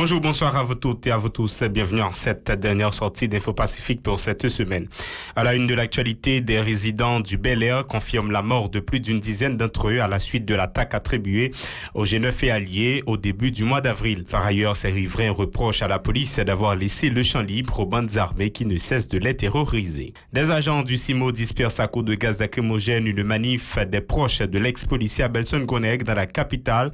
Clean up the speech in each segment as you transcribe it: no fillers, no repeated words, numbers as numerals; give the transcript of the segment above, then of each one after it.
Bonjour, bonsoir à vous toutes et à vous tous. Bienvenue en cette dernière sortie d'Info Pacifique pour cette semaine. À la une de l'actualité, des résidents du Bel-Air confirment la mort de plus d'une dizaine d'entre eux à la suite de l'attaque attribuée au G9 et alliés au début du mois d'avril. Par ailleurs, ces riverains reprochent à la police d'avoir laissé le champ libre aux bandes armées qui ne cessent de les terroriser. Des agents du CIMO dispersent à coups de gaz lacrymogène une manif des proches de l'ex-policier Abelson Goneg dans la capitale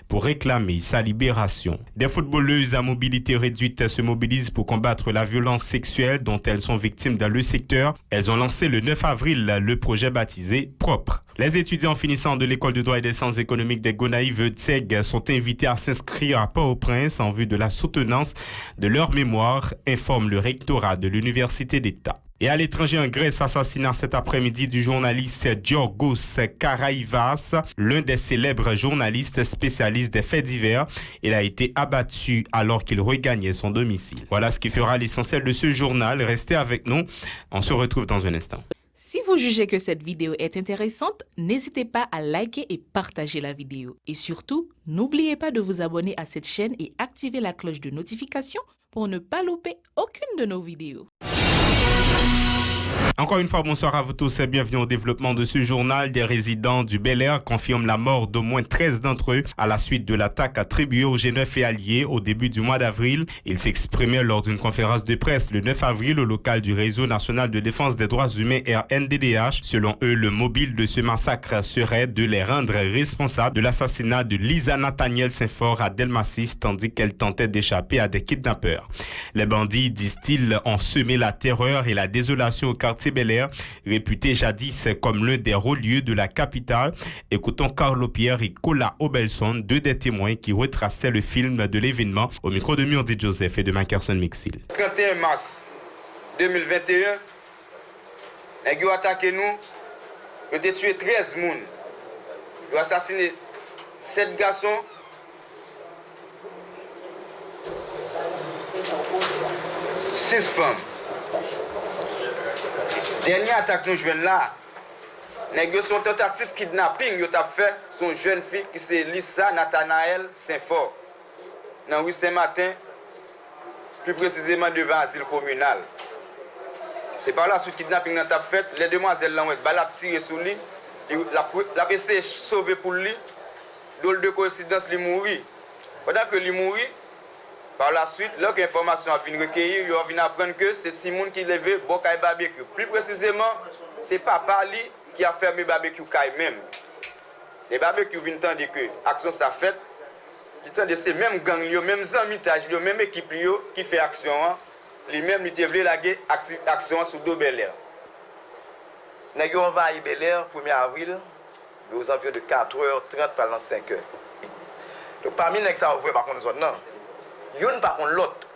pour réclamer sa libération. Des footballeuses à mobilité réduite se mobilisent pour combattre la violence sexuelle dont elles sont victimes dans le secteur. Elles ont lancé le 9 avril le projet baptisé Propre. Les étudiants finissant de l'école de droit et des sciences économiques des Gonaïves-Tseg sont invités à s'inscrire à Port-au-Prince en vue de la soutenance de leur mémoire, informe le rectorat de l'Université d'État. Et à l'étranger, en Grèce, assassinat cet après-midi du journaliste Giorgos Karaïvas, l'un des célèbres journalistes spécialistes des faits divers. Il a été abattu alors qu'il regagnait son domicile. Voilà ce qui fera l'essentiel de ce journal. Restez avec nous. On se retrouve dans un instant. Si vous jugez que cette vidéo est intéressante, n'hésitez pas à liker et partager la vidéo. Et surtout, n'oubliez pas de vous abonner à cette chaîne et activer la cloche de notification pour ne pas louper aucune de nos vidéos. Encore une fois, bonsoir à vous tous et bienvenue au développement de ce journal. Des résidents du Bel-Air confirment la mort d'au moins 13 d'entre eux à la suite de l'attaque attribuée au G9 et alliés au début du mois d'avril. Ils s'exprimaient lors d'une conférence de presse le 9 avril au local du Réseau national de défense des droits humains RNDDH. Selon eux, le mobile de ce massacre serait de les rendre responsables de l'assassinat de Lisa Nathaniel Saint-Fort à Delmasis tandis qu'elle tentait d'échapper à des kidnappeurs. Les bandits, disent-ils, ont semé la terreur et la désolation au quartier Bel-Air, réputé jadis comme l'un des hauts lieux de la capitale. Écoutons Carlo Pierre et Kola Obelson, deux des témoins qui retraçaient le film de l'événement au micro de Murdi Joseph et de Mackerson Mixil. 31 mars 2021, ils ont attaqué nous, ils ont tué 13 personnes. Ils ont assassiné 7 garçons, 6 femmes. Dernière attaque nous jouons là, nous son tentative kidnapping yo t'a fait son jeune fille qui c'est Lisa Nathanael Saint-Fort. Dans rue Saint-Martin, plus précisément devant l'asile communal. C'est par la suite kidnapping nous t'a fait, les demoiselles là ont balle tiré sur lui, la PC sauvé pour lui. Drôle de coïncidence il mourit. Pendant que il mourit, par la suite, lorsque l'information a été recueillie, ils ont apprendre que c'est Simon qui levait Bokaï Barbecue. Plus précisément, c'est papa qui a fermé Barbecue Kai même. Les barbecues viennent entendre que l'action s'est faite. Ils entendent ces mêmes gangs, les mêmes amis, les mêmes équipes qui fait action. Les mêmes qui veulent la action sur deux Bel-Air. Nous avons envahi Bel-Air 1er avril, aux environs de 4h30 pendant 5h. Donc parmi nous, ça a ouvert par contre, non. Yon par contre l'autre,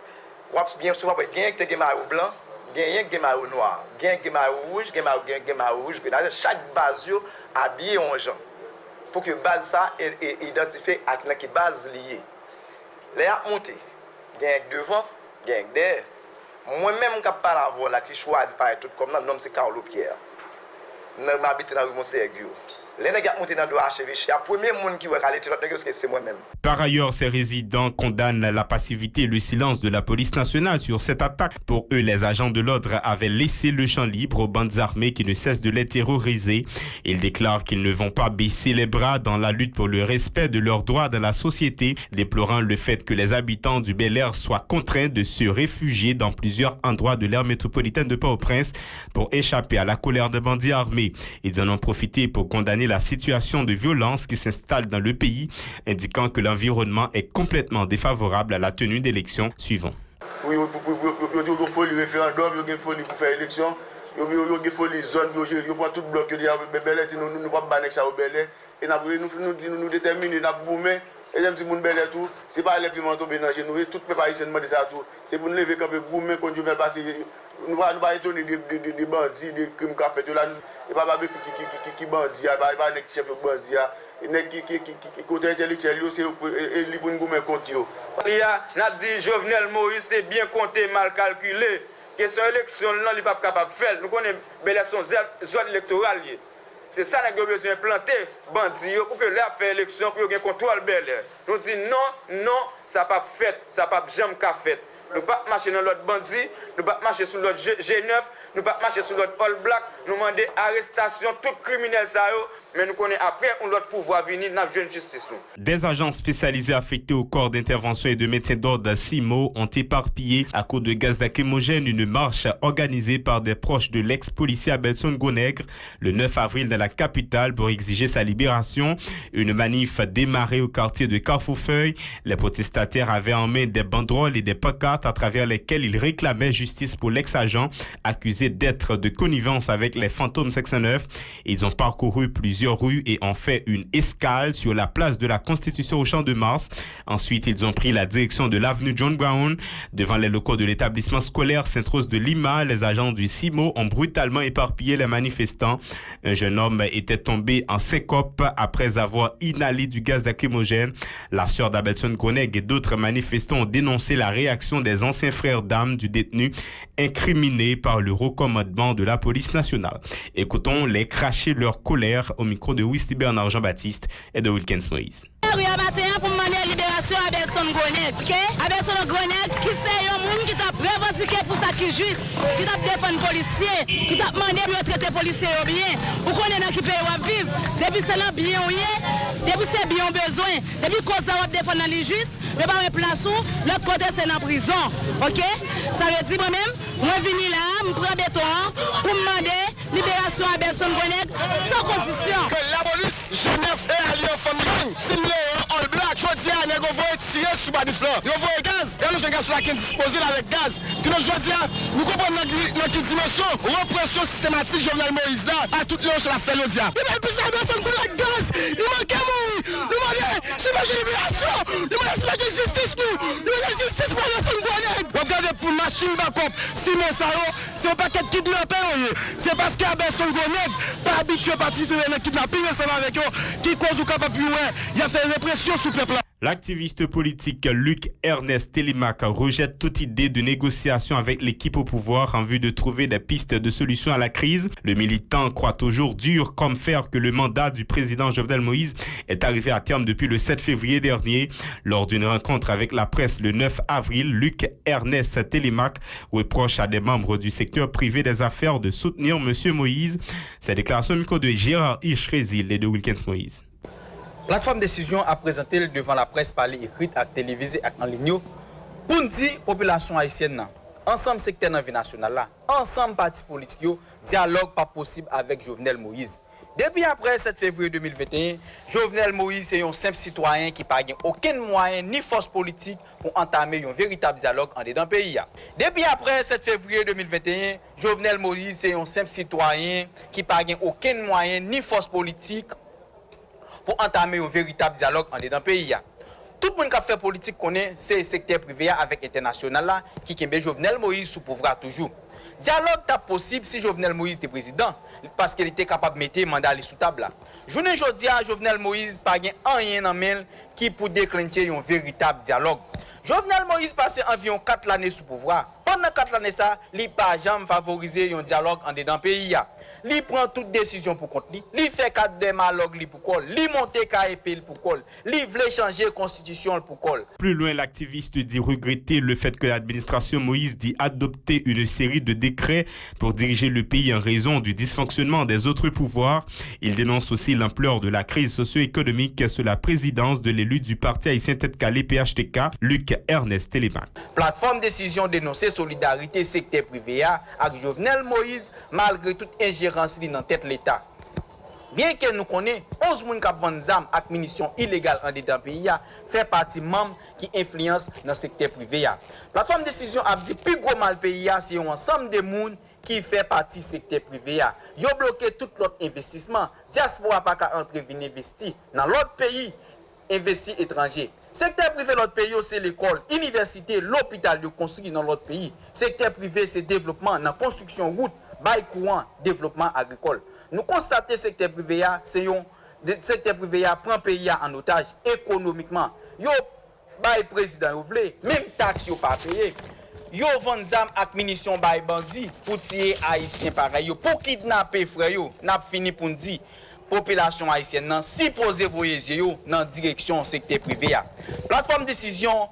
bien souvent gagne que maillot blanc, gagne que maillot noir, gagne que maillot rouge, gagne maillot rouge. Chaque base yo habillé en gens pour que base ça est identifié avec qui base liée. Les a monté, gagne devant, gagne derrière. Moi-même qui parle avant là qui choisit par tout comme nom c'est Carlo Pierre. Nous m'habite dans rue Monserguio. Les nègres montent dans le HVC. Le premier monde qui va aller c'est moi-même. Par ailleurs, ces résidents condamnent la passivité et le silence de la police nationale sur cette attaque. Pour eux, les agents de l'ordre avaient laissé le champ libre aux bandes armées qui ne cessent de les terroriser. Ils déclarent qu'ils ne vont pas baisser les bras dans la lutte pour le respect de leurs droits dans la société, déplorant le fait que les habitants du Bel-Air soient contraints de se réfugier dans plusieurs endroits de l'aire métropolitaine de Port-au-Prince pour échapper à la colère des bandits armés. Ils en ont profité pour condamner la situation de violence qui s'installe dans le pays, indiquant que l'environnement est complètement défavorable à la tenue d'élections suivantes. Oui, il faut le référendum, il faut pour faire l'élection, il faut les zones, il faut tout bloc, il nous ne pouvons pas banner ça au Bel-Air, et nous déterminer, nous boumer. Et j'aime si mon bel tout, c'est pas les piments tombés dans nous, tout le pays de ça tout. C'est pour nous lever quand même gourmet quand tu veux passer. Nous va étonner des bandits, des crimes qu'a fait là. Et pas qui bandit, pas nek chef bandit, nek qui côté intellectuel c'est li pour nous gourmet contre yo. Il y a n'a dit Jovenel Moïse c'est bien compté, mal calculé. Question élection là il pas capable faire. Nous connaissons Bel-Air son zone électorale. C'est ça que nous avons besoin de planter bandits pour que là fait élection pour qu'il contrôle Bel Air. Nous disons non, ça pas fait, ça pas jamais qu'a fait. Nous pas marcher dans l'autre bandit, nous pas marcher sur l'autre G9, nous pas marcher sur l'autre All Black, nous demander arrestation tout criminel ça mais nous connaissons après on l'autre pouvoir venir dans la justice nous. Des agents spécialisés affectés au corps d'intervention et de maintien d'ordre CIMO ont éparpillé à coup de gaz lacrymogène une marche organisée par des proches de l'ex-policier Abelson Gonègre le 9 avril dans la capitale pour exiger sa libération. Une manif démarrée au quartier de Carrefourfeuille. Les protestataires avaient en main des banderoles et des pancartes à travers lesquelles ils réclamaient justice pour l'ex-agent accusé d'être de connivence avec les fantômes 609. Ils ont parcouru plusieurs rues et ont fait une escale sur la place de la Constitution au Champ de Mars. Ensuite, ils ont pris la direction de l'avenue John Brown. Devant les locaux de l'établissement scolaire Sainte-Rose de Lima, les agents du CIMO ont brutalement éparpillé les manifestants. Un jeune homme était tombé en syncope après avoir inhalé du gaz lacrymogène. La sœur d'Abelson Gonègre et d'autres manifestants ont dénoncé la réaction des anciens frères d'armes du détenu incriminé par le recommandement de la police nationale. Écoutons les cracher leur colère au micro de Wisty Bernard Jean-Baptiste et de Wilkins Moïse. Pour demander la libération d'Abelson Gonègre. Abelson Gonègre qui c'est un monde qui t'a revendiqué pour ça qui est juste, qui t'a défendu policier, qui t'a demandé de traiter policier bien. Vous connaissez dans qui pays où vivre. Depuis c'est là bien ou depuis c'est bien besoin, depuis cause ça va défendre les justes, mais pas un place où l'autre côté c'est dans prison. OK? Ça veut dire moi-même, moi venir là, me prendre béton pour demander libération à Abelson Gonègre sans condition. Que la police jeunesse et allié famille, c'est All Black, je dis à nous voyons tirer sur bas du flanc. Nous voyons gaz, et nous gaz là qui disposé avec gaz. Puis nous je dis nous comprenons dans quelle dimension répression systématique Jovenel Moïse là à toute l'heure sur la fait le diable. Il va plus ça personne pour la gaz. Il manque mourir. Nous demandons c'est libération. Nous demandons c'est justice nous. Nous demandons justice pour Abelson Gonègre. Regardez pour machine backup. Simon Sao, c'est pas qu'être kidnappé, c'est parce qu'Abelson Gonègre pas habitué à participer à un kidnapping ensemble avec eux qui cause ou capable plus loin. Il a fait répression sous peuple. L'activiste politique Luc Ernest Télémac rejette toute idée de négociation avec l'équipe au pouvoir en vue de trouver des pistes de solution à la crise. Le militant croit toujours dur comme fer que le mandat du président Jovenel Moïse est arrivé à terme depuis le 7 février dernier. Lors d'une rencontre avec la presse le 9 avril, Luc Ernest Télémac reproche à des membres du secteur privé des affaires de soutenir M. Moïse. Ces déclarations micro de Gérard Ishrézil et de Wilkins Moïse. Plateforme décision a présenté devant la presse parlée écrite et télévisée et en ligne pour dire population haïtienne ensemble secteur dans la vie nationale là, ensemble partis politiques dialogue pas possible avec Jovenel Moïse. Depuis après 7 février 2021, Jovenel Moïse c'est un simple citoyen qui n'a aucun moyen ni force politique pour entamer un véritable dialogue en dedans pays. Depuis après 7 février 2021, Jovenel Moïse c'est un simple citoyen qui n'a aucun moyen ni force politique pour entamer un véritable dialogue en dedans pays. Tout le monde qui a fait politique connaît c'est secteur privé avec international là qui kembe Jovenel Moïse sous pouvoir toujours. Dialogue est possible si Jovenel Moïse était président parce qu'il était capable de mettre mandat sous table là. Journée jodi à Jovenel Moïse pas rien en main qui pour déclencher un véritable dialogue. Jovenel Moïse passé environ 4 années sous pouvoir. Pendant 4 années ça, il pas jamais favoriser un dialogue en dedans pays. Li prend toute décision pour compte li. Li fait 4 démalogues li pour col. Li monte KEP pour col. Li voulait changer constitution pour col. Plus loin, l'activiste dit regretter le fait que l'administration Moïse dit adopter une série de décrets pour diriger le pays en raison du dysfonctionnement des autres pouvoirs. Il dénonce aussi l'ampleur de la crise socio-économique sous la présidence de l'élu du parti haïtien Tête Calais PHTK, Luc Ernest Télémac. Plateforme décision dénoncer solidarité secteur privé avec Jovenel Moïse malgré toute ingérence dans tête l'État. Bien que nous connaissons 11 personnes qui vendent des armes et munitions illégales en dedans pays fait partie membres qui influencent dans le secteur privé. Plateforme décision a dit plus gros mal pays c'est un ensemble de monde qui fait partie du secteur privé. Ils ont bloqué tout l'autre investissement. Diaspora pas qu'à entrer venir investir dans l'autre pays, investir étranger. Secteur privé l'autre pays c'est l'école, université, l'hôpital de construire dans l'autre pays. Secteur privé c'est développement dans construction route, bail courant, développement agricole. Nous constatons que le secteur privé c'est un secteur privé prend pays en otage économiquement. Yo bail président yo vle, même taxe yo pas payé. yo vend zam ak munitions bay bandi pour tirer haïtien pareil yo, pour kidnapper frère yo. N'a fini pour dire population haïtienne nan si posé voyager yo dans direction secteur privé ya. Plateforme décision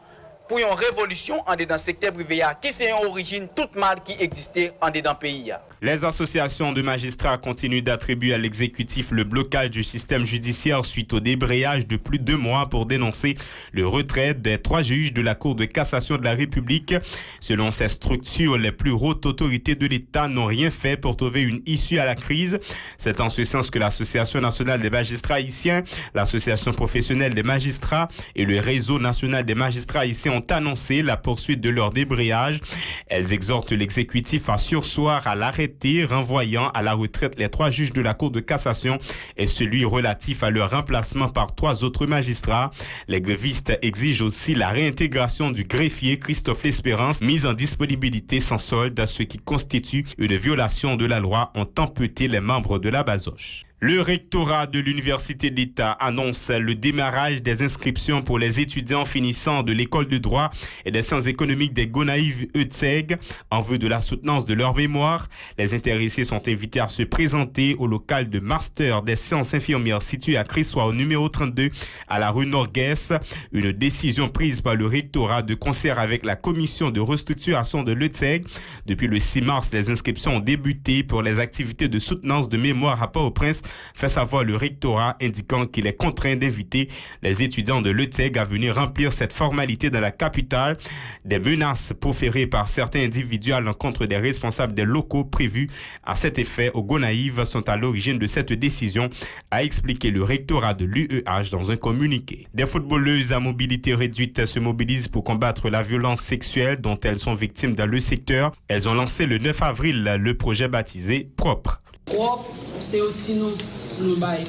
pour une révolution en dedans secteur privé qui c'est une origine toute mal qui existait en dedans pays. Les associations de magistrats continuent d'attribuer à l'exécutif le blocage du système judiciaire suite au débrayage de plus de 2 mois pour dénoncer le retrait des 3 juges de la Cour de cassation de la République. Selon ces structures, les plus hautes autorités de l'État n'ont rien fait pour trouver une issue à la crise. C'est en ce sens que l'Association nationale des magistrats haïtiens, l'Association professionnelle des magistrats et le Réseau national des magistrats haïtiens ont annoncé la poursuite de leur débrayage. Elles exhortent l'exécutif à surseoir à l'arrêté renvoyant à la retraite les 3 juges de la Cour de cassation et celui relatif à leur remplacement par 3 autres magistrats. Les grévistes exigent aussi la réintégration du greffier Christophe L'Espérance, mise en disponibilité sans solde, ce qui constitue une violation de la loi, ont amputé les membres de la Bazoche. Le rectorat de l'Université d'État annonce le démarrage des inscriptions pour les étudiants finissant de l'école de droit et des sciences économiques des Gonaïves-Eutseg en vue de la soutenance de leur mémoire. Les intéressés sont invités à se présenter au local de master des sciences infirmières situé à Crissois au numéro 32 à la rue Norguès. Une décision prise par le rectorat de concert avec la commission de restructuration de l'Eutseg. Depuis le 6 mars, les inscriptions ont débuté pour les activités de soutenance de mémoire à Port-au-Prince, fait savoir le rectorat, indiquant qu'il est contraint d'inviter les étudiants de l'Eutseg à venir remplir cette formalité dans la capitale. Des menaces proférées par certains individus à l'encontre des responsables des locaux prévus à cet effet au Gonaïves sont à l'origine de cette décision, a expliqué le rectorat de l'UEH dans un communiqué. Des footballeuses à mobilité réduite se mobilisent pour combattre la violence sexuelle dont elles sont victimes dans le secteur. Elles ont lancé le 9 avril le projet baptisé Propre. Propre, c'est aussi nous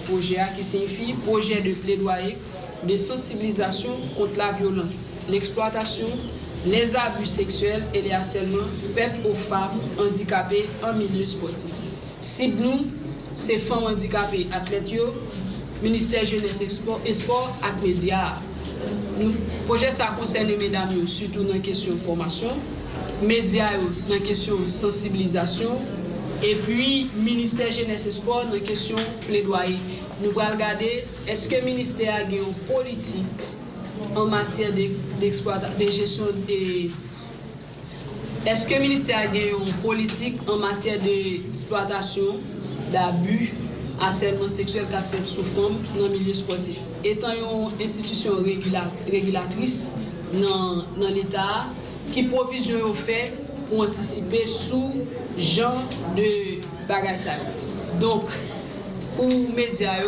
projet qui signifie projet de plaidoyer, de sensibilisation contre la violence, l'exploitation, les abus sexuels et les harcèlements faits aux femmes handicapées en milieu sportif. Cible nous, c'est femmes handicapées athlètes, ministère jeunesse et sport et médias. Nous projet ça concerne les mesdames surtout dans la question de formation, médias dans la question de sensibilisation. Et puis, ministère jeunesse et sport, dans la question plaidoyer. Nous allons regarder, est-ce que le ministère a une politique en matière de gestion de... Est-ce que le ministère a une politique en matière d'exploitation, d'abus, harcèlement sexuel qu'a fait sous femmes dans le milieu sportif? Étant une institution régulatrice dans l'État, qui provisionne au fait pour anticiper sous genre de bagages. Donc, pour les médias,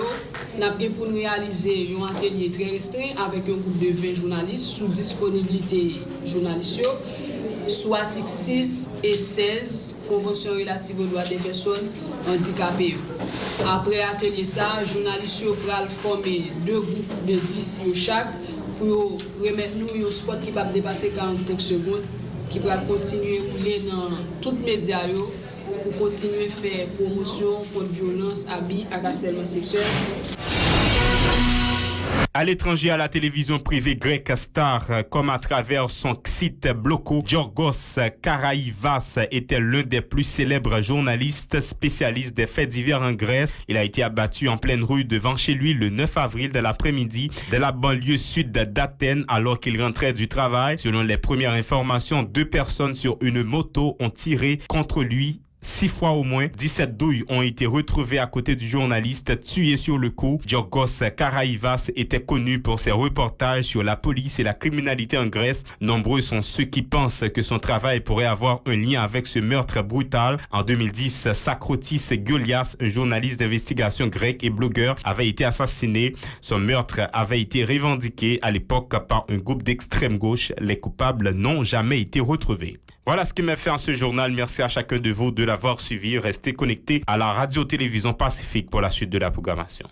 nous avons pour réaliser un atelier très restreint avec un groupe de 20 journalistes sous disponibilité journalistique, sous articles 6 et 16, Convention relative aux droits des personnes handicapées. Après l'atelier, les journalistes vont former 2 groupes de 10 chaque pour remettre nous un spot qui va dépasser 45 secondes, qui va continuer à rouler dans tous les médias pour continuer à faire promotion contre violence, abus et harcèlement sexuel. À l'étranger, à la télévision privée grecque Star, comme à travers son site Bloko, Giorgos Karaïvas était l'un des plus célèbres journalistes spécialistes des faits divers en Grèce. Il a été abattu en pleine rue devant chez lui le 9 avril de l'après-midi de la banlieue sud d'Athènes alors qu'il rentrait du travail. Selon les premières informations, 2 personnes sur une moto ont tiré contre lui 6 fois au moins. 17 douilles ont été retrouvées à côté du journaliste tué sur le coup. Giorgos Karaïvas était connu pour ses reportages sur la police et la criminalité en Grèce. Nombreux sont ceux qui pensent que son travail pourrait avoir un lien avec ce meurtre brutal. En 2010, Sakrotis Golias, un journaliste d'investigation grec et blogueur, avait été assassiné. Son meurtre avait été revendiqué à l'époque par un groupe d'extrême gauche. Les coupables n'ont jamais été retrouvés. Voilà ce qui m'a fait en ce journal. Merci à chacun de vous de l'avoir suivi. Restez connectés à la radio-télévision Pacifique pour la suite de la programmation.